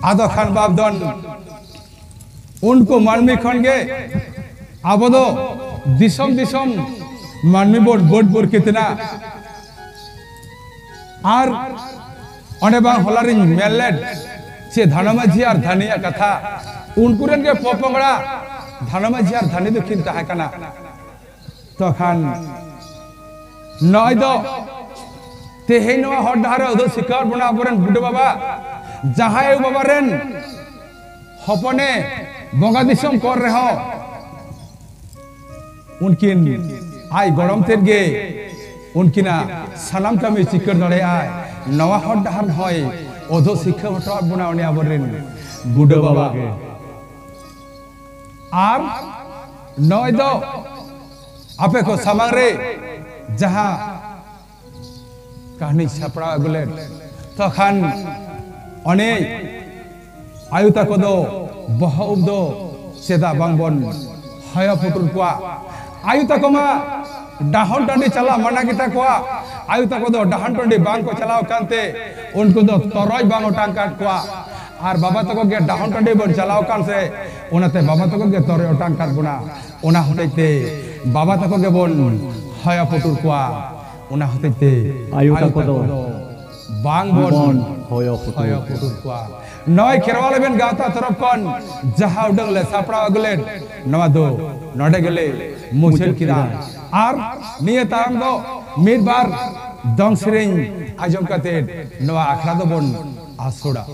आदो खान बाबदन उनको मानमी खन गे आबदो दिसम दिसम मानमी बोर्ड बोर्ड बोर्ड कितना आर अने बांग होलारिन मेलेट से धनमाझी और धनिया कथा उनकुरेन के पोपंगड़ा धनमाझी और धनी दो किन ताहे कना तो खान नय दो तेहे नवा हर डारे उदो शिकार बना बरेन बुडे बाबा जहाए बाबा रेन हपने बंगा दिसम कर रहे हो उनकिन आई गरम तेर गे उनकिना सलाम कमी चिकर नड़े आय नवा हर डार होय ओधो शिक्षा हटा बनावने आबरेन बुडो बाबा के आर नय दो आपे को समारे जहां कहानी छपड़ा गुले तो खान अने आयुता को दो बहुत दो सेदा बांगबन हया पुटुर कुआ आयुता को मा डाहन टंडी चला मना किता कुआ आयुता को दो डाहन टंडी बांग को चलाओ कांते उनको दो तरोय बांग उठान काट कुआ आर बाबा तको के डाहन टंडी बन चलाओ कान से उनाते बाबा तको के तरोय उठान काट बुना उना होतेते बाबा तको के बन हया पुटुर कुआ उना होतेते आयुता को दो बांग बन हया पुटुर कुआ नय खेरवाले बेन गाता तरफ कन जहा उडंग ले सापड़ा अगले नवा दो नडे गेले मुछेल किरा आर निये ताम दो मिड बार दंग सेरें आजम काते नवा आखड़ा दो बन आसोड़ा